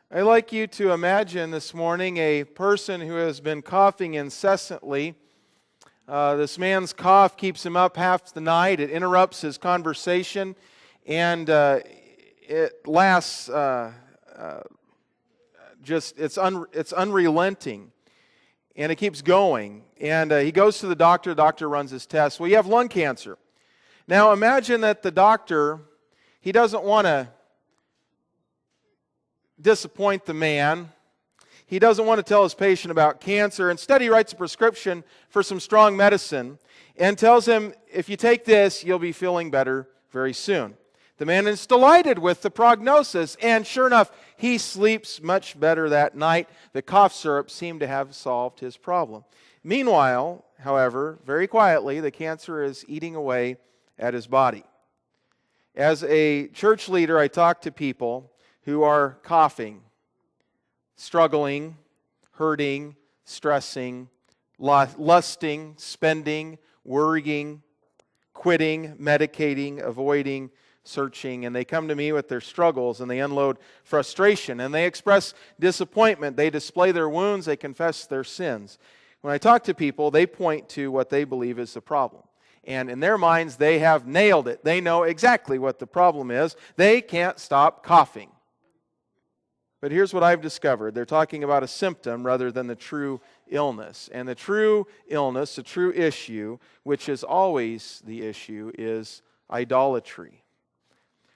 I'd like you to imagine this morning a person who has been coughing incessantly. This man's cough keeps him up half the night. It interrupts his conversation, and it lasts it's unrelenting, and it keeps going. And he goes to the doctor. The doctor runs his tests. Well, you have lung cancer. Now imagine that the doctor, he doesn't want to disappoint the man. He doesn't want to tell his patient about cancer. Instead, he writes a prescription for some strong medicine and tells him, if you take this, you'll be feeling better very soon. The man is delighted with the prognosis, and sure enough, he sleeps much better that night. The cough syrup seemed to have solved his problem. Meanwhile, however, very quietly, the cancer is eating away at his body. As a church leader, I talk to people who are coughing, struggling, hurting, stressing, lusting, spending, worrying, quitting, medicating, avoiding, searching, and they come to me with their struggles and they unload frustration and they express disappointment. They display their wounds, they confess their sins. When I talk to people, they point to what they believe is the problem. And in their minds, they have nailed it. They know exactly what the problem is. They can't stop coughing. But here's what I've discovered. They're talking about a symptom rather than the true illness. And the true illness, the true issue, which is always the issue, is idolatry.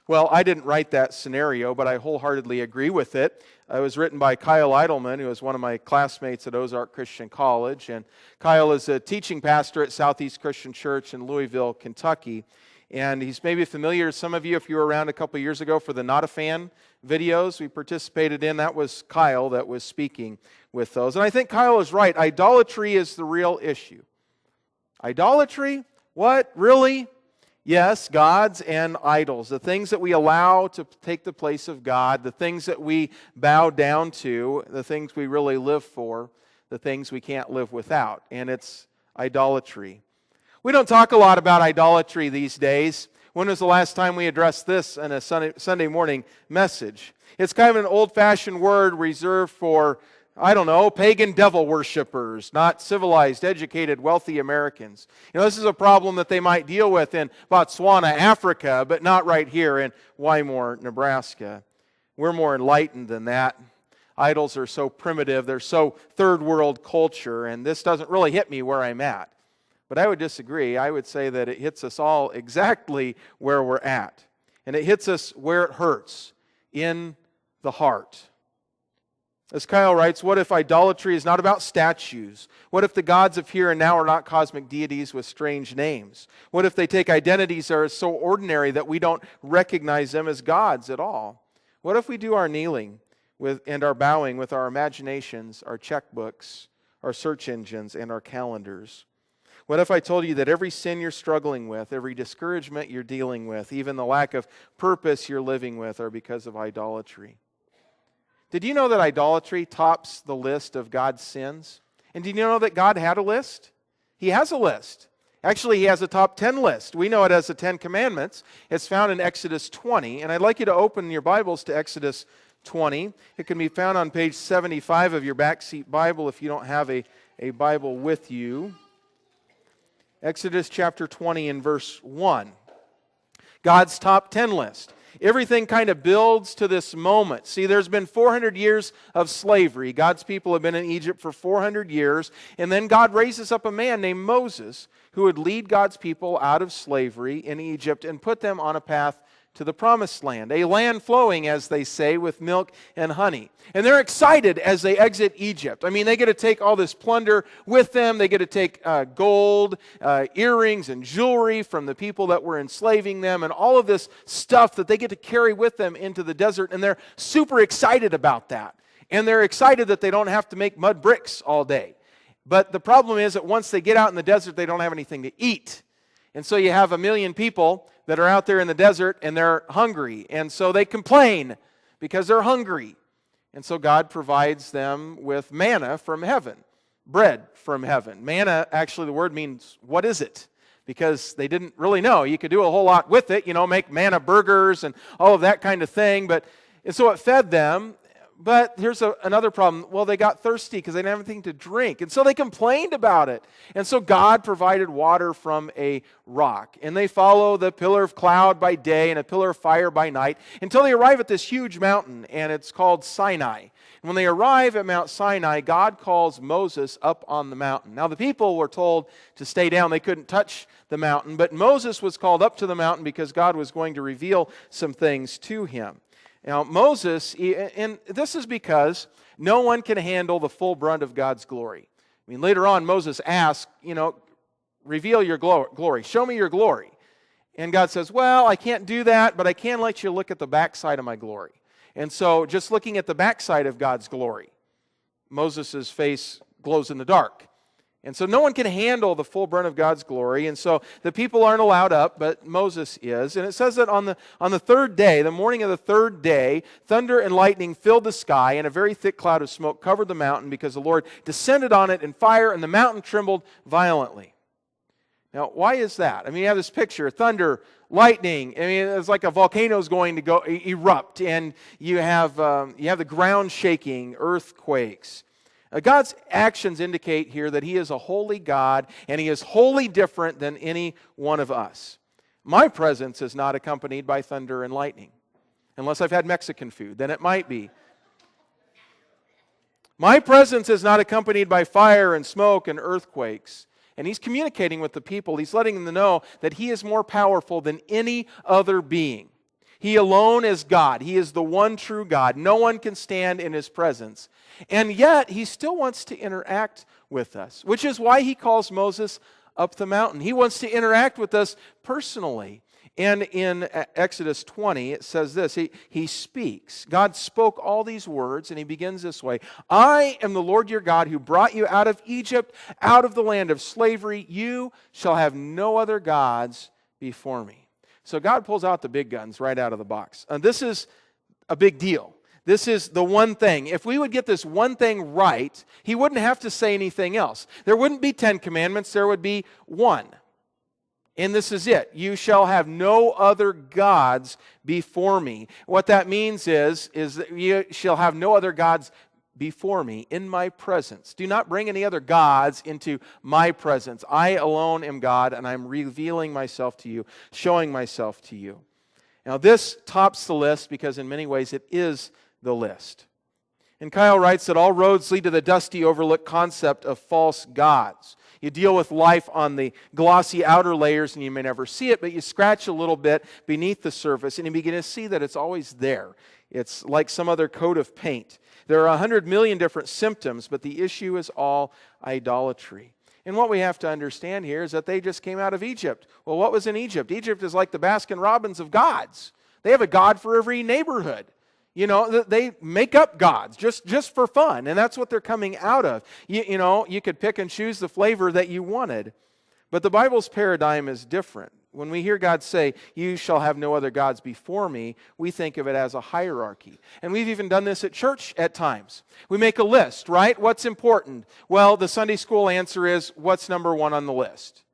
Well, I didn't write that scenario, but I wholeheartedly agree with it. It was written by Kyle Eidelman, who was one of my classmates at Ozark Christian College. And Kyle is a teaching pastor at Southeast Christian Church in Louisville, Kentucky. And he's maybe familiar to some of you if you were around a couple years ago for the Not a Fan videos we participated in. That was Kyle that was speaking with those. And I think Kyle is right. Idolatry is the real issue. Idolatry? What? Really? Yes, gods and idols. The things that we allow to take the place of God, the things that we bow down to, the things we really live for, the things we can't live without. And it's idolatry. We don't talk a lot about idolatry these days. When was the last time we addressed this in a Sunday morning message? It's kind of an old-fashioned word reserved for, pagan devil worshipers, not civilized, educated, wealthy Americans. This is a problem that they might deal with in Botswana, Africa, but not right here in Wymore, Nebraska. We're more enlightened than that. Idols are so primitive, they're so third world culture, and this doesn't really hit me where I'm at. But I would disagree. I would say that it hits us all exactly where we're at. And it hits us where it hurts, in the heart. As Kyle writes, what if idolatry is not about statues? What if the gods of here and now are not cosmic deities with strange names? What if they take identities that are so ordinary that we don't recognize them as gods at all? What if we do our kneeling and our bowing with our imaginations, our checkbooks, our search engines, and our calendars? What if I told you that every sin you're struggling with, every discouragement you're dealing with, even the lack of purpose you're living with are because of idolatry? Did you know that idolatry tops the list of God's sins? And did you know that God had a list? He has a list. Actually, He has a top 10 list. We know it as the 10 Commandments. It's found in Exodus 20. And I'd like you to open your Bibles to Exodus 20. It can be found on page 75 of your backseat Bible if you don't have a Bible with you. Exodus chapter 20 and verse 1. God's top 10 list. Everything kind of builds to this moment. See, there's been 400 years of slavery. God's people have been in Egypt for 400 years. And then God raises up a man named Moses who would lead God's people out of slavery in Egypt and put them on a path to the promised land, a land flowing, as they say, with milk and honey. And they're excited as they exit Egypt. I mean, they get to take all this plunder with them. They get to take gold, earrings, and jewelry from the people that were enslaving them, and all of this stuff that they get to carry with them into the desert. And they're super excited about that. And they're excited that they don't have to make mud bricks all day. But the problem is that once they get out in the desert, they don't have anything to eat. And so you have 1 million people that are out there in the desert and they're hungry. And so they complain because they're hungry. And so God provides them with manna from heaven, bread from heaven. Manna, actually the word means, what is it? Because they didn't really know. You could do a whole lot with it, make manna burgers and all of that kind of thing. And so it fed them. But here's another problem. Well, they got thirsty because they didn't have anything to drink. And so they complained about it. And so God provided water from a rock. And they follow the pillar of cloud by day and a pillar of fire by night until they arrive at this huge mountain, and it's called Sinai. And when they arrive at Mount Sinai, God calls Moses up on the mountain. Now, the people were told to stay down. They couldn't touch the mountain. But Moses was called up to the mountain because God was going to reveal some things to him. Now, Moses, and this is because no one can handle the full brunt of God's glory. I mean, later on, Moses asked, reveal your glory. Show me your glory. And God says, well, I can't do that, but I can let you look at the backside of my glory. And so, just looking at the backside of God's glory, Moses' face glows in the dark. And so no one can handle the full brunt of God's glory. And so the people aren't allowed up, but Moses is. And it says that on the third day, the morning of the third day, thunder and lightning filled the sky, and a very thick cloud of smoke covered the mountain because the Lord descended on it in fire, and the mountain trembled violently. Now, why is that? I mean, you have this picture, thunder, lightning. I mean, it's like a volcano is going to go erupt, and you have the ground shaking, earthquakes. God's actions indicate here that He is a holy God, and He is wholly different than any one of us. My presence is not accompanied by thunder and lightning. Unless I've had Mexican food, then it might be. My presence is not accompanied by fire and smoke and earthquakes. And He's communicating with the people. He's letting them know that He is more powerful than any other being. He alone is God. He is the one true God. No one can stand in His presence. And yet, He still wants to interact with us, which is why He calls Moses up the mountain. He wants to interact with us personally. And in Exodus 20, it says this, he speaks. God spoke all these words, and He begins this way. I am the Lord your God who brought you out of Egypt, out of the land of slavery. You shall have no other gods before me. So God pulls out the big guns right out of the box. And this is a big deal. This is the one thing. If we would get this one thing right, He wouldn't have to say anything else. There wouldn't be 10 commandments. There would be one. And this is it. You shall have no other gods before me. What that means is that you shall have no other gods before me in my presence. Do not bring any other gods into my presence. I alone am God, and I'm revealing myself to you, showing myself to you. Now, this tops the list because in many ways it is the list. And Kyle writes that all roads lead to the dusty, overlooked concept of false gods. You deal with life on the glossy outer layers and you may never see it, but you scratch a little bit beneath the surface and you begin to see that it's always there. It's like some other coat of paint. There are 100 million different symptoms, but the issue is all idolatry. And what we have to understand here is that they just came out of Egypt. Well, what was in Egypt? Egypt is like the Baskin-Robbins of gods. They have a god for every neighborhood. You know, they make up gods just for fun, and that's what they're coming out of. You could pick and choose the flavor that you wanted. But the Bible's paradigm is different. When we hear God say, you shall have no other gods before me, we think of it as a hierarchy. And we've even done this at church at times. We make a list, right? What's important? Well, the Sunday school answer is, what's number one on the list?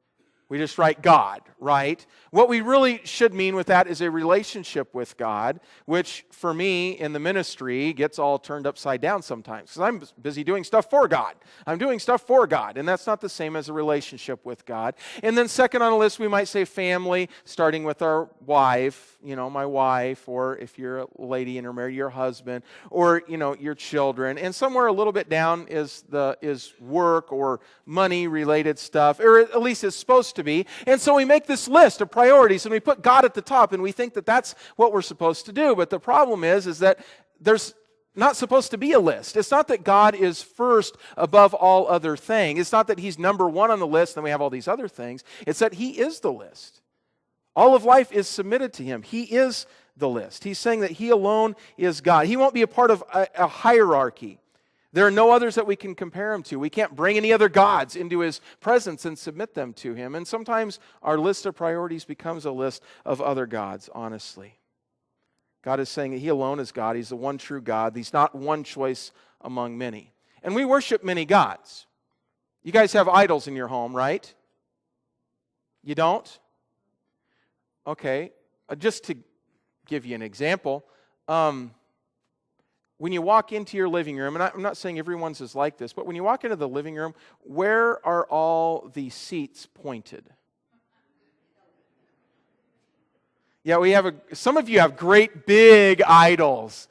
We just write God, right? What we really should mean with that is a relationship with God, which for me in the ministry gets all turned upside down sometimes because I'm busy doing stuff for God. I'm doing stuff for God, and that's not the same as a relationship with God. And then second on the list, we might say family, starting with our wife, my wife, or if you're a lady and you're married, your husband, or, your children. And somewhere a little bit down is work or money-related stuff, or at least it's supposed to be. And so we make this list of priorities and we put God at the top and we think that that's what we're supposed to do. But the problem is that there's not supposed to be a list. It's not that God is first above all other things. It's not that He's number one on the list and we have all these other things. It's that He is the list. All of life is submitted to Him. He is the list. He's saying that He alone is God. He won't be a part of a hierarchy. There are no others that we can compare Him to. We can't bring any other gods into His presence and submit them to Him. And sometimes our list of priorities becomes a list of other gods, honestly. God is saying that He alone is God. He's the one true God. He's not one choice among many. And we worship many gods. You guys have idols in your home, right? You don't? Okay. Just to give you an example, when you walk into your living room, and I'm not saying everyone's is like this, but when you walk into the living room, where are all the seats pointed? Yeah, some of you have great big idols.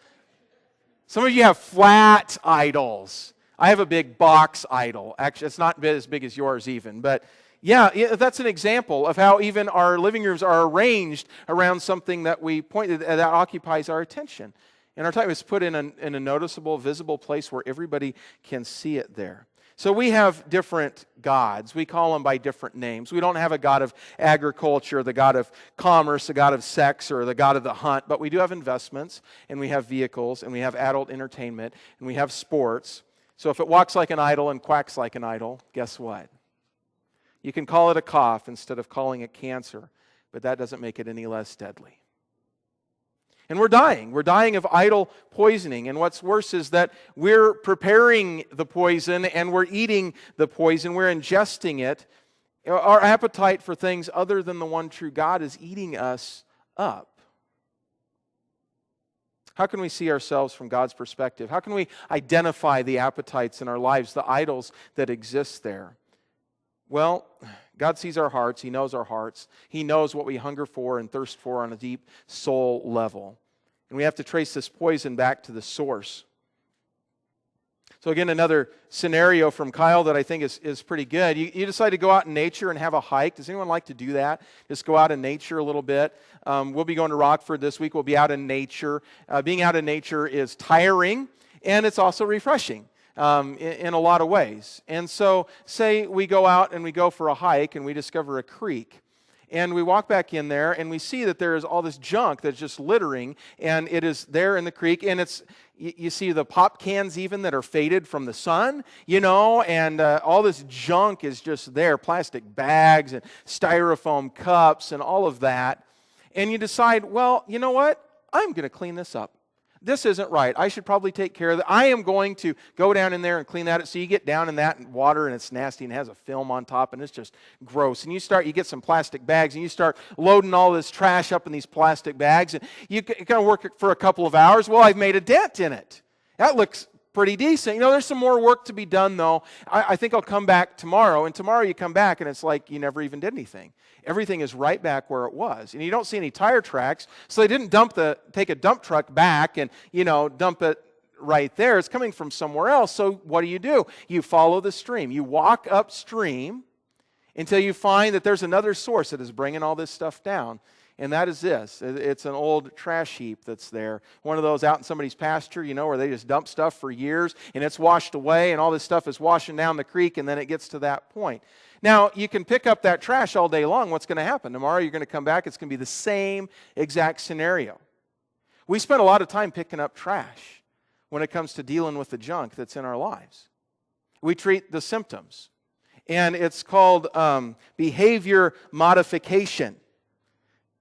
Some of you have flat idols. I have a big box idol. Actually, it's not as big as yours even, but yeah, that's an example of how even our living rooms are arranged around something that we pointed that occupies our attention. And our time is put in a noticeable, visible place where everybody can see it there. So we have different gods. We call them by different names. We don't have a god of agriculture, the god of commerce, the god of sex, or the god of the hunt, but we do have investments, and we have vehicles, and we have adult entertainment, and we have sports. So if it walks like an idol and quacks like an idol, guess what? You can call it a cough instead of calling it cancer, but that doesn't make it any less deadly. And we're dying. We're dying of idol poisoning. And what's worse is that we're preparing the poison and we're eating the poison. We're ingesting it. Our appetite for things other than the one true God is eating us up. How can we see ourselves from God's perspective? How can we identify the appetites in our lives, the idols that exist there? Well, God sees our hearts. He knows our hearts. He knows what we hunger for and thirst for on a deep soul level. And we have to trace this poison back to the source. So again, another scenario from Kyle that I think is pretty good. You decide to go out in nature and have a hike. Does anyone like to do that? Just go out in nature a little bit. We'll be going to Rockford this week. We'll be out in nature. Being out in nature is tiring, and it's also refreshing. In a lot of ways. And so, say we go out and we go for a hike and we discover a creek. And we walk back in there and we see that there is all this junk that's just littering, and it is there in the creek. And you see the pop cans even that are faded from the sun, and all this junk is just there, plastic bags and styrofoam cups and all of that. And you decide, well, you know what? I'm going to clean this up. This isn't right. I should probably take care of that. I am going to go down in there and clean that. So you get down in that water and it's nasty and has a film on top and it's just gross. And you get some plastic bags and you start loading all this trash up in these plastic bags. And you kind of work for a couple of hours. Well, I've made a dent in it. That looks pretty decent. There's some more work to be done though. I think I'll come back tomorrow. And tomorrow you come back and it's like you never even did anything. Everything is right back where it was. And you don't see any tire tracks. So they didn't take a dump truck back and, dump it right there. It's coming from somewhere else. So what do? You follow the stream. You walk upstream until you find that there's another source that is bringing all this stuff down. And that is this. It's an old trash heap that's there. One of those out in somebody's pasture, where they just dump stuff for years and it's washed away and all this stuff is washing down the creek and then it gets to that point. Now, you can pick up that trash all day long. What's going to happen? Tomorrow you're going to come back. It's going to be the same exact scenario. We spend a lot of time picking up trash when it comes to dealing with the junk that's in our lives. We treat the symptoms. And it's called behavior modification.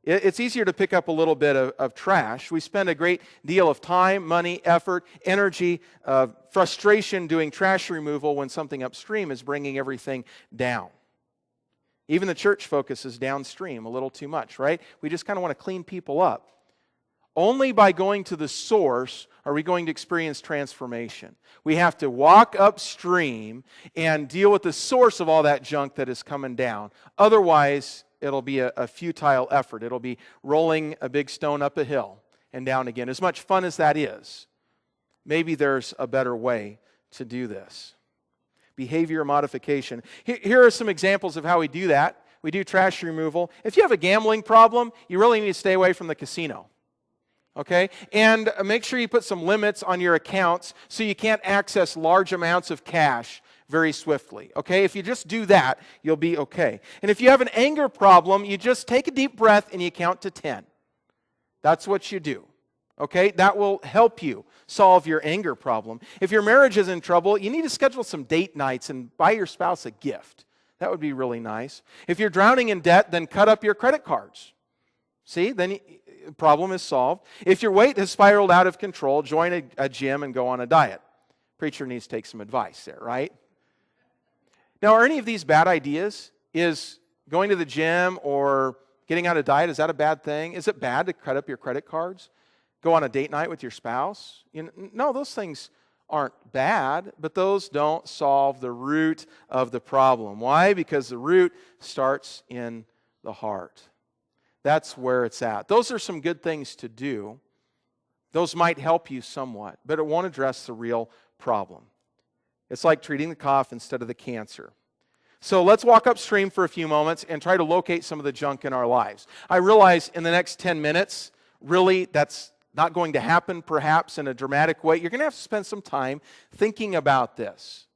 It's easier to pick up a little bit of trash. We spend a great deal of time, money, effort, energy, frustration doing trash removal when something upstream is bringing everything down. Even the church focuses downstream a little too much, right? We just kind of want to clean people up. Only by going to the source are we going to experience transformation. We have to walk upstream and deal with the source of all that junk that is coming down. Otherwise, it'll be a futile effort. It'll be rolling a big stone up a hill and down again. As much fun as that is, maybe there's a better way to do this. Behavior modification. Here are some examples of how we do that. We do trash removal. If you have a gambling problem, you really need to stay away from the casino. Okay? And make sure you put some limits on your accounts so you can't access large amounts of cash very swiftly. Okay? If you just do that, you'll be okay. And if you have an anger problem, you just take a deep breath and you count to 10. That's what you do. Okay? That will help you solve your anger problem. If your marriage is in trouble, you need to schedule some date nights and buy your spouse a gift. That would be really nice. If you're drowning in debt, then cut up your credit cards. See? Then the problem is solved. If your weight has spiraled out of control, join a gym and go on a diet. Preacher needs to take some advice there, right? Now, are any of these bad ideas? Is going to the gym or getting on a diet, is that a bad thing? Is it bad to cut up your credit cards? go on a date night with your spouse? No, those things aren't bad, but those don't solve the root of the problem. Why? Because the root starts in the heart. That's where it's at. Those are some good things to do. Those might help you somewhat, but it won't address the real problem. It's like treating the cough instead of the cancer. So let's walk upstream for a few moments and try to locate some of the junk in our lives. I realize in the next 10 minutes, really, that's not going to happen perhaps in a dramatic way. You're going to have to spend some time thinking about this.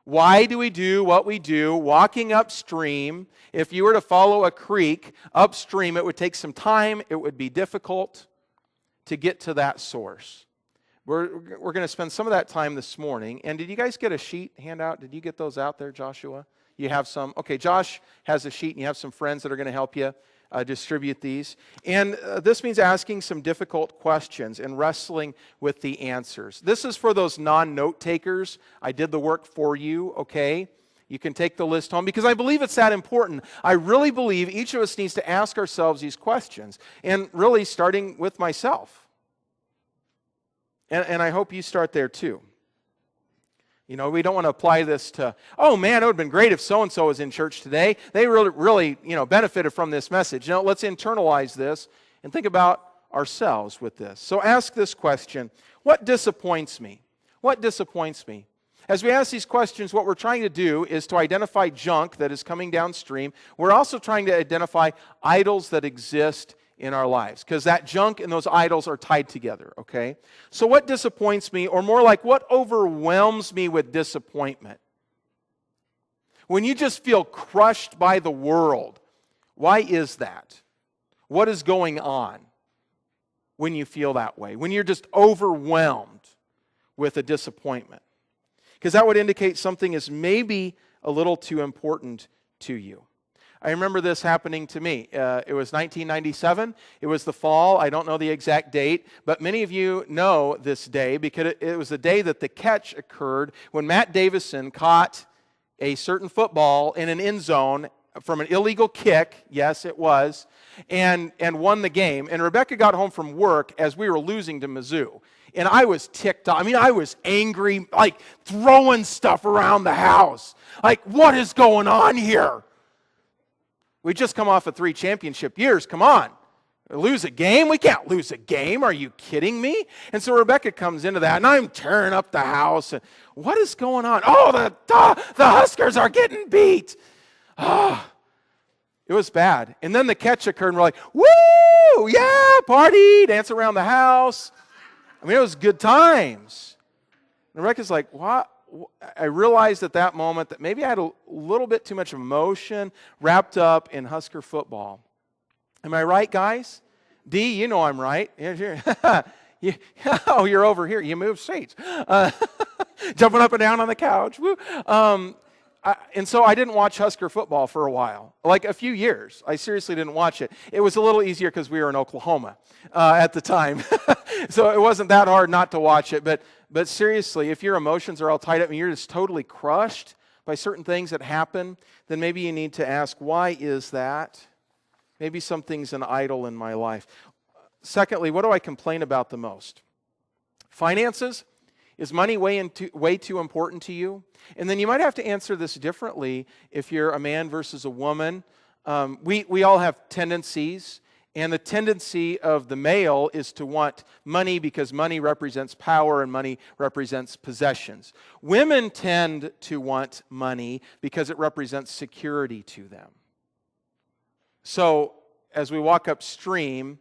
Why do we do what we do walking upstream? If you were to follow a creek upstream, it would take some time. It would be difficult to get to that source. We're going to spend some of that time this morning. And did you guys get a sheet handout? Did you get those out there, Joshua? You have some? Okay, Josh has a sheet, and you have some friends that are going to help you distribute these. And this means asking some difficult questions and wrestling with the answers. This is for those non-note takers. I did the work for you, okay? You can take the list home because I believe it's that important. I really believe each of us needs to ask ourselves these questions, and really starting with myself. And I hope you start there too. You know, we don't want to apply this to, oh man, it would have been great if so-and-so was in church today. They really benefited from this message. No, let's internalize this and think about ourselves with this. So ask this question, what disappoints me? What disappoints me? As we ask these questions, what we're trying to do is to identify junk that is coming downstream. We're also trying to identify idols that exist in our lives, because that junk and those idols are tied together, okay? So what disappoints me, or more like what overwhelms me with disappointment? When you just feel crushed by the world, why is that? What is going on when you feel that way? When you're just overwhelmed with a disappointment? Because that would indicate something is maybe a little too important to you. I remember this happening to me. It was 1997. It was the fall. I don't know the exact date, but many of you know this day because it was the day that the catch occurred when Matt Davison caught a certain football in an end zone from an illegal kick. Yes, it was, and won the game. And Rebecca got home from work as we were losing to Mizzou. And I was ticked off. I mean, I was angry, like throwing stuff around the house. Like, what is going on here? We just come off of 3 championship years. Come on. Lose a game? We can't lose a game. Are you kidding me? And so Rebecca comes into that, and I'm tearing up the house. And what is going on? Oh, the Huskers are getting beat. Oh, it was bad. And then the catch occurred, and we're like, woo, yeah, party, dance around the house. I mean, it was good times. And Rebecca's like, what? I realized at that moment that maybe I had a little bit too much emotion wrapped up in Husker football. Am I right, guys? D, you know I'm right. Oh, you're over here. You moved seats. Jumping up and down on the couch. Woo. And so I didn't watch Husker football for a while, like a few years. I seriously didn't watch it. It was a little easier because we were in Oklahoma at the time. So it wasn't that hard not to watch it. But seriously, if your emotions are all tied up and you're just totally crushed by certain things that happen, then maybe you need to ask, why is that? Maybe something's an idol in my life. Secondly, what do I complain about the most? Finances? Is money way too important to you? And then you might have to answer this differently if you're a man versus a woman. We all have tendencies, and the tendency of the male is to want money because money represents power and money represents possessions. Women tend to want money because it represents security to them. So as we walk upstream,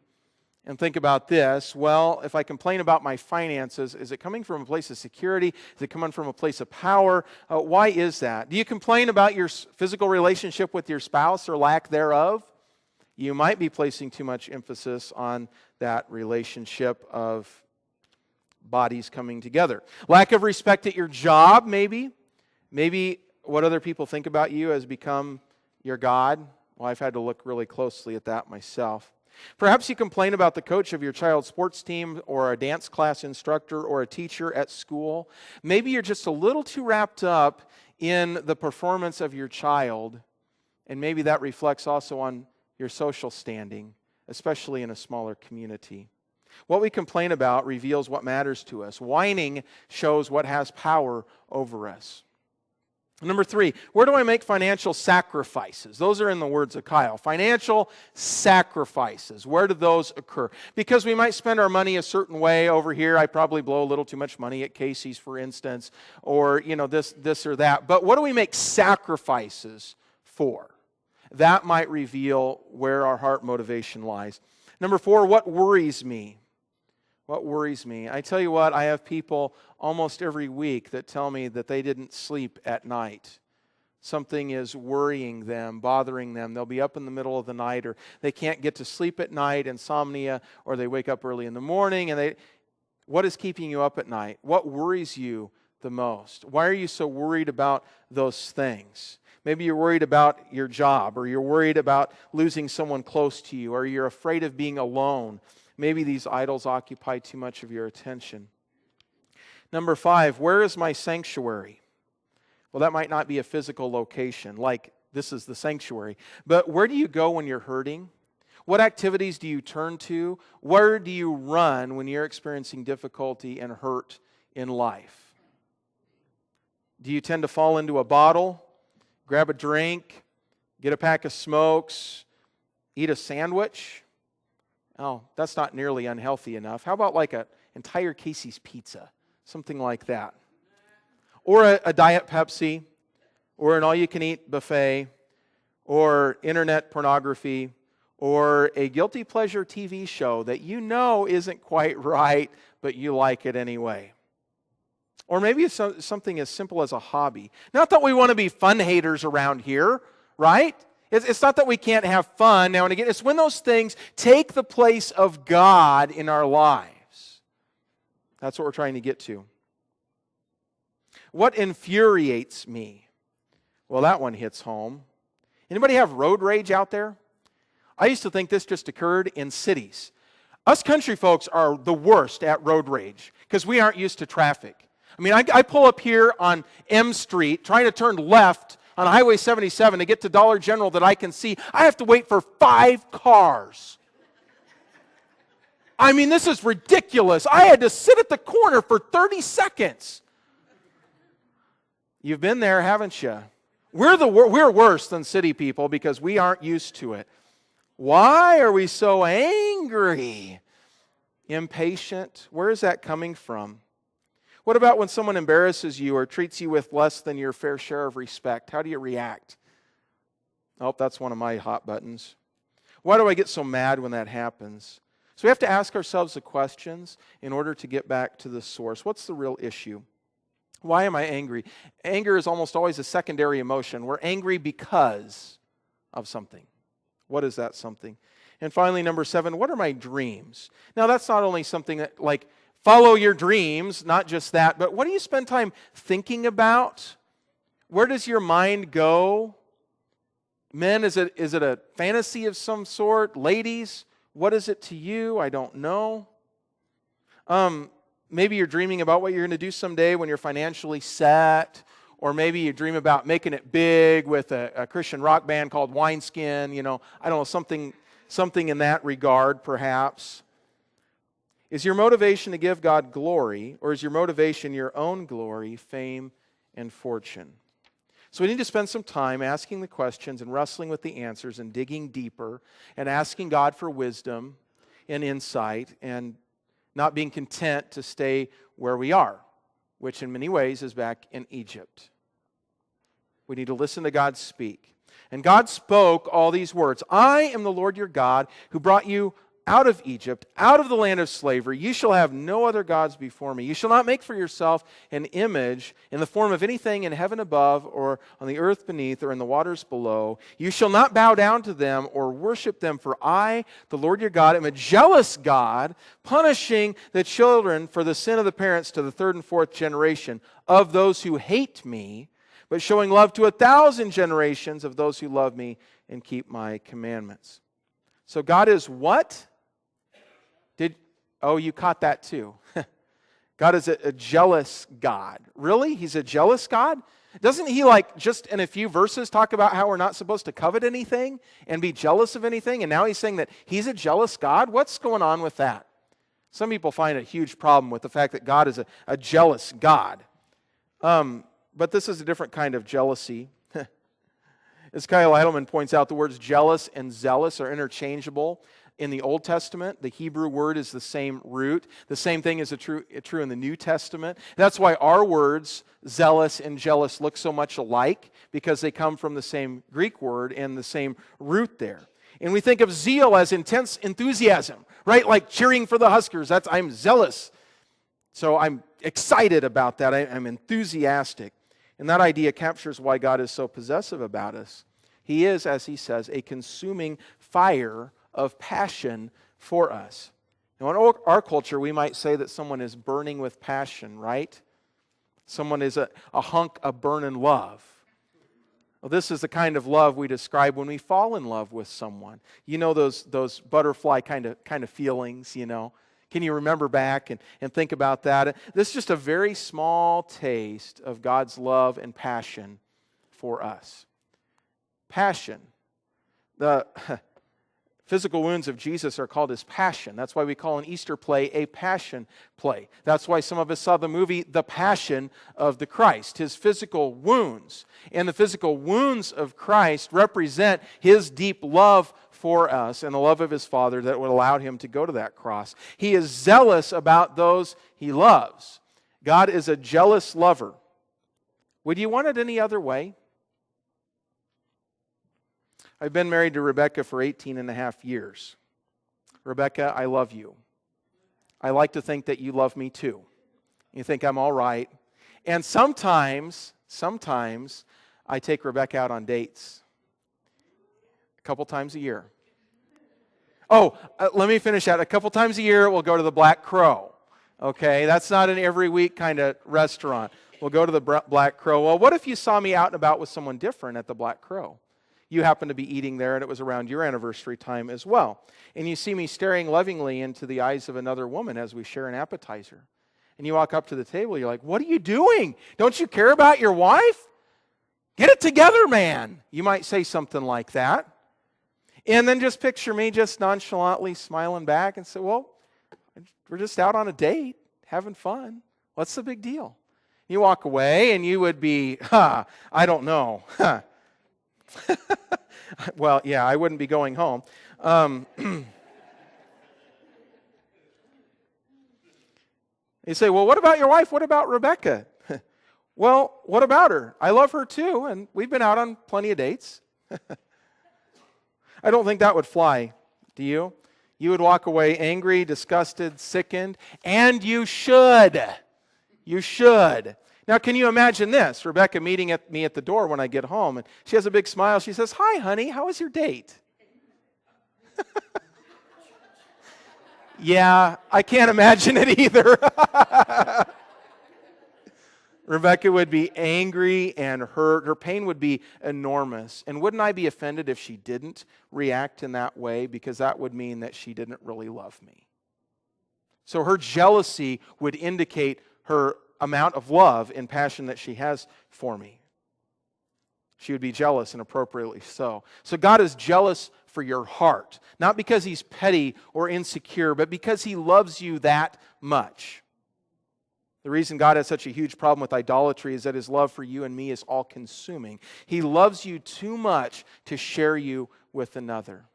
and think about this, well, if I complain about my finances, is it coming from a place of security? Is it coming from a place of power? Why is that? Do you complain about your physical relationship with your spouse or lack thereof? You might be placing too much emphasis on that relationship of bodies coming together. Lack of respect at your job, maybe. Maybe what other people think about you has become your God. Well, I've had to look really closely at that myself. Perhaps you complain about the coach of your child's sports team or a dance class instructor or a teacher at school. Maybe you're just a little too wrapped up in the performance of your child, and maybe that reflects also on your social standing, especially in a smaller community. What we complain about reveals what matters to us. Whining shows what has power over us. Number 3, where do I make financial sacrifices? Those are in the words of Kyle. Financial sacrifices. Where do those occur? Because we might spend our money a certain way over here. I probably blow a little too much money at Casey's, for instance, or this or that. But what do we make sacrifices for? That might reveal where our heart motivation lies. Number 4, what worries me? What worries me? I tell you what, I have people almost every week that tell me that they didn't sleep at night. Something is worrying them, bothering them. They'll be up in the middle of the night, or they can't get to sleep at night, insomnia, or they wake up early in the morning. And what is keeping you up at night? What worries you the most? Why are you so worried about those things? Maybe you're worried about your job, or you're worried about losing someone close to you, or you're afraid of being alone. Maybe these idols occupy too much of your attention. Number 5, where is my sanctuary? Well, that might not be a physical location, like this is the sanctuary. But where do you go when you're hurting? What activities do you turn to? Where do you run when you're experiencing difficulty and hurt in life? Do you tend to fall into a bottle, grab a drink, get a pack of smokes, eat a sandwich? Oh, that's not nearly unhealthy enough. How about like an entire Casey's pizza? Something like that. Or a Diet Pepsi, or an all-you-can-eat buffet, or internet pornography, or a guilty pleasure TV show that you know isn't quite right, but you like it anyway. Or maybe it's something as simple as a hobby. Not that we want to be fun haters around here, right? It's not that we can't have fun now and again. It's when those things take the place of God in our lives. That's what we're trying to get to. What infuriates me? Well, that one hits home. Anybody have road rage out there? I used to think this just occurred in cities. Us country folks are the worst at road rage because we aren't used to traffic. I mean, I pull up here on M Street trying to turn left on Highway 77 to get to Dollar General that I can see. I have to wait for 5 cars. I mean, this is ridiculous. I had to sit at the corner for 30 seconds. You've been there, haven't you? We're worse than city people because we aren't used to it. Why are we so angry? Impatient? Where is that coming from? What about when someone embarrasses you or treats you with less than your fair share of respect? How do you react? Oh, that's one of my hot buttons. Why do I get so mad when that happens? So we have to ask ourselves the questions in order to get back to the source. What's the real issue? Why am I angry? Anger is almost always a secondary emotion. We're angry because of something. What is that something? And finally, number 7, what are my dreams? Now, that's not only something that, like, follow your dreams, not just that, but what do you spend time thinking about? Where does your mind go? Men, is it a fantasy of some sort? Ladies, what is it to you? I don't know. Maybe you're dreaming about what you're going to do someday when you're financially set, or maybe you dream about making it big with a Christian rock band called Wineskin, I don't know, something in that regard perhaps. Is your motivation to give God glory, or is your motivation your own glory, fame, and fortune? So we need to spend some time asking the questions and wrestling with the answers and digging deeper and asking God for wisdom and insight and not being content to stay where we are, which in many ways is back in Egypt. We need to listen to God speak. And God spoke all these words. I am the Lord your God who brought you out of Egypt, out of the land of slavery. You shall have no other gods before me. You shall not make for yourself an image in the form of anything in heaven above or on the earth beneath or in the waters below. You shall not bow down to them or worship them, for I, the Lord your God, am a jealous God, punishing the children for the sin of the parents to the 3rd and 4th generation of those who hate me, but showing love to 1,000 generations of those who love me and keep my commandments. So God is what? Oh, you caught that too. God is a jealous God. Really? He's a jealous God? Doesn't he, just in a few verses talk about how we're not supposed to covet anything and be jealous of anything? And now he's saying that he's a jealous God? What's going on with that? Some people find a huge problem with the fact that God is a jealous God. But this is a different kind of jealousy. As Kyle Eidelman points out, the words jealous and zealous are interchangeable in the Old Testament. The Hebrew word is the same root. The same thing is true in the New Testament. That's why our words, zealous and jealous, look so much alike, because they come from the same Greek word and the same root there. And we think of zeal as intense enthusiasm, right? Like cheering for the Huskers. I'm zealous. So I'm excited about that. I'm enthusiastic. And that idea captures why God is so possessive about us. He is, as he says, a consuming fire of passion for us. Now, in our culture, we might say that someone is burning with passion, right? Someone is a hunk of burning love. Well, this is the kind of love we describe when we fall in love with someone. You know those butterfly kind of feelings, you know. Can you remember back and think about that? This is just a very small taste of God's love and passion for us. Passion. The physical wounds of Jesus are called his passion. That's why we call an Easter play a passion play. That's why some of us saw the movie The Passion of the Christ, his physical wounds. And the physical wounds of Christ represent his deep love for us and the love of his Father that would allow him to go to that cross. He is zealous about those he loves. God is a jealous lover. Would you want it any other way? I've been married to Rebecca for 18 and a half years. Rebecca, I love you. I like to think that you love me too. You think I'm all right. And sometimes I take Rebecca out on dates. A couple times a year. Oh, let me finish that. A couple times a year, we'll go to the Black Crow. Okay, that's not an every week kind of restaurant. We'll go to the Black Crow. Well, what if you saw me out and about with someone different at the Black Crow? You happen to be eating there, and it was around your anniversary time as well. And you see me staring lovingly into the eyes of another woman as we share an appetizer. And you walk up to the table, you're like, what are you doing? Don't you care about your wife? Get it together, man. You might say something like that. And then just picture me just nonchalantly smiling back and say, well, we're just out on a date, having fun. What's the big deal? You walk away and you would be, I don't know. Well, yeah, I wouldn't be going home. You say, well, what about your wife? What about Rebecca? Well, what about her? I love her too, and we've been out on plenty of dates. I don't think that would fly, do you? You would walk away angry, disgusted, sickened, and you should. You should. Now, can you imagine this? Rebecca meeting me at the door when I get home, and she has a big smile. She says, hi, honey, how was your date? Yeah, I can't imagine it either. Rebecca would be angry and hurt. Her pain would be enormous. And wouldn't I be offended if she didn't react in that way? Because that would mean that she didn't really love me. So her jealousy would indicate her amount of love and passion that she has for me. She would be jealous, and appropriately so. So God is jealous for your heart. Not because he's petty or insecure, but because he loves you that much. The reason God has such a huge problem with idolatry is that his love for you and me is all-consuming. He loves you too much to share you with another.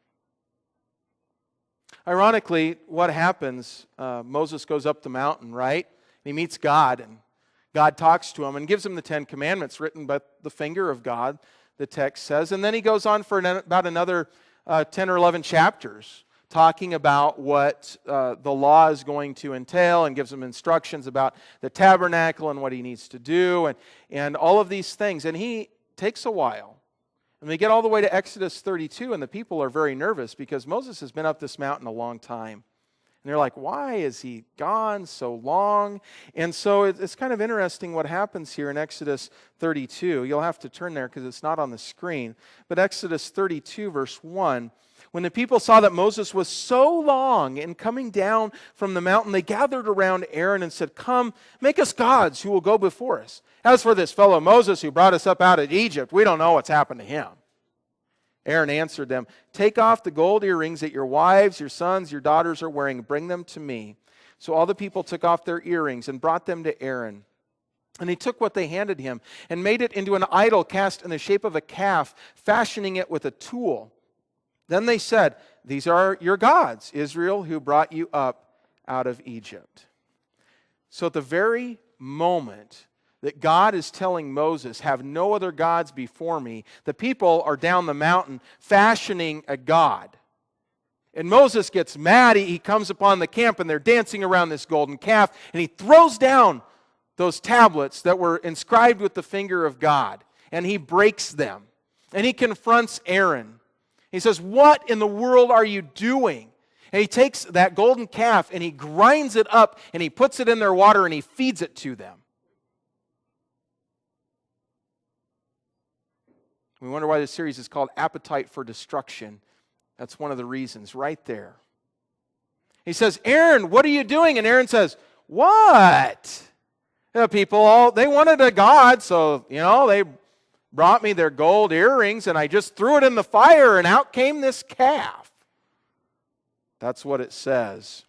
Ironically, what happens? Moses goes up the mountain, right? He meets God, and God talks to him and gives him the 10 Commandments written by the finger of God, the text says. And then he goes on for about another 10 or 11 chapters talking about what the law is going to entail, and gives him instructions about the tabernacle and what he needs to do and all of these things. And he takes a while. And we get all the way to Exodus 32, and the people are very nervous because Moses has been up this mountain a long time. And they're like, why is he gone so long? And so it's kind of interesting what happens here in Exodus 32. You'll have to turn there because it's not on the screen. But Exodus 32, verse 1, when the people saw that Moses was so long in coming down from the mountain, they gathered around Aaron and said, come, make us gods who will go before us. As for this fellow Moses who brought us up out of Egypt, we don't know what's happened to him. Aaron answered them, take off the gold earrings that your wives, your sons, your daughters are wearing, bring them to me. So all the people took off their earrings and brought them to Aaron. And he took what they handed him and made it into an idol cast in the shape of a calf, fashioning it with a tool. Then they said, "These are your gods, Israel, who brought you up out of Egypt." So at the very moment that God is telling Moses, "Have no other gods before me," the people are down the mountain fashioning a god. And Moses gets mad. He comes upon the camp and they're dancing around this golden calf, and he throws down those tablets that were inscribed with the finger of God, and he breaks them. And he confronts Aaron. He says, "What in the world are you doing?" And he takes that golden calf and he grinds it up and he puts it in their water and he feeds it to them. We wonder why this series is called Appetite for Destruction. That's one of the reasons right there. He says, "Aaron, what are you doing?" And Aaron says, "What?" The people, they wanted a god, so, they brought me their gold earrings and I just threw it in the fire and out came this calf. That's what it says.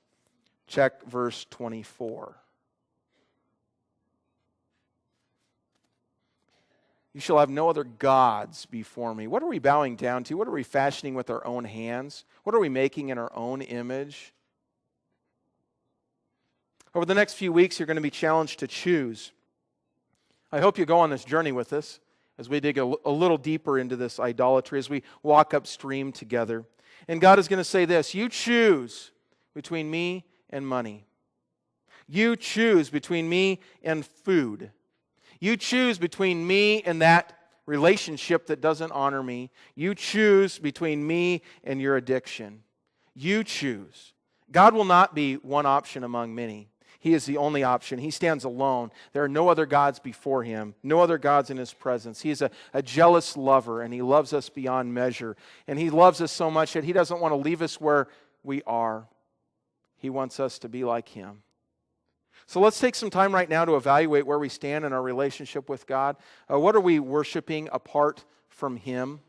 Check verse 24. "You shall have no other gods before me." What are we bowing down to? What are we fashioning with our own hands? What are we making in our own image? Over the next few weeks, you're going to be challenged to choose. I hope you go on this journey with us as we dig a little deeper into this idolatry, as we walk upstream together. And God is going to say this: you choose between me and money. You choose between me and food. You choose between me and that relationship that doesn't honor me. You choose between me and your addiction. You choose. God will not be one option among many. He is the only option. He stands alone. There are no other gods before Him, no other gods in His presence. He is a jealous lover, and He loves us beyond measure. And He loves us so much that He doesn't want to leave us where we are. He wants us to be like Him. So let's take some time right now to evaluate where we stand in our relationship with God. What are we worshiping apart from Him?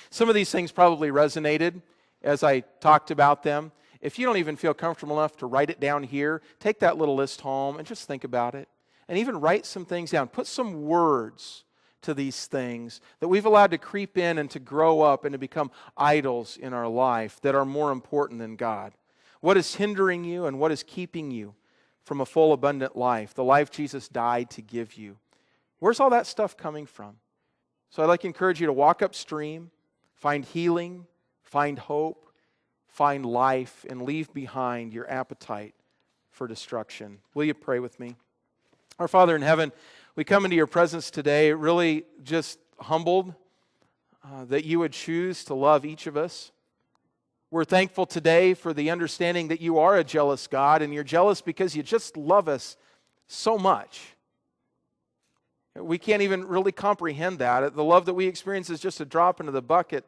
Some of these things probably resonated as I talked about them. If you don't even feel comfortable enough to write it down here, take that little list home and just think about it. And even write some things down. Put some words to these things that we've allowed to creep in and to grow up and to become idols in our life that are more important than God. What is hindering you and what is keeping you from a full, abundant life, the life Jesus died to give you? Where's all that stuff coming from? So I'd like to encourage you to walk upstream, find healing, find hope, find life, and leave behind your appetite for destruction. Will you pray with me? Our Father in heaven, we come into your presence today really just humbled that you would choose to love each of us. We're thankful today for the understanding that you are a jealous God, and you're jealous because you just love us so much. We can't even really comprehend that. The love that we experience is just a drop into the bucket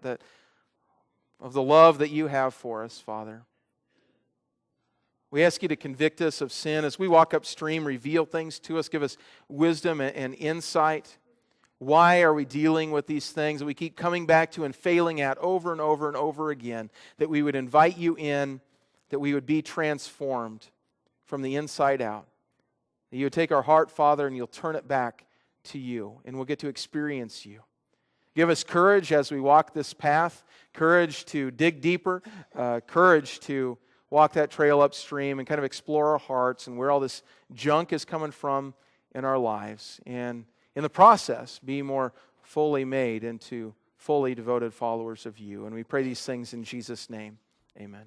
of the love that you have for us, Father. We ask you to convict us of sin. As we walk upstream, reveal things to us, give us wisdom and insight. Why are we dealing with these things that we keep coming back to and failing at over and over and over again? That we would invite you in, that we would be transformed from the inside out. That you would take our heart, Father, and you'll turn it back to you, and we'll get to experience you. Give us courage as we walk this path, courage to dig deeper, courage to walk that trail upstream and kind of explore our hearts and where all this junk is coming from in our lives. And in the process, be more fully made into fully devoted followers of you. And we pray these things in Jesus' name. Amen.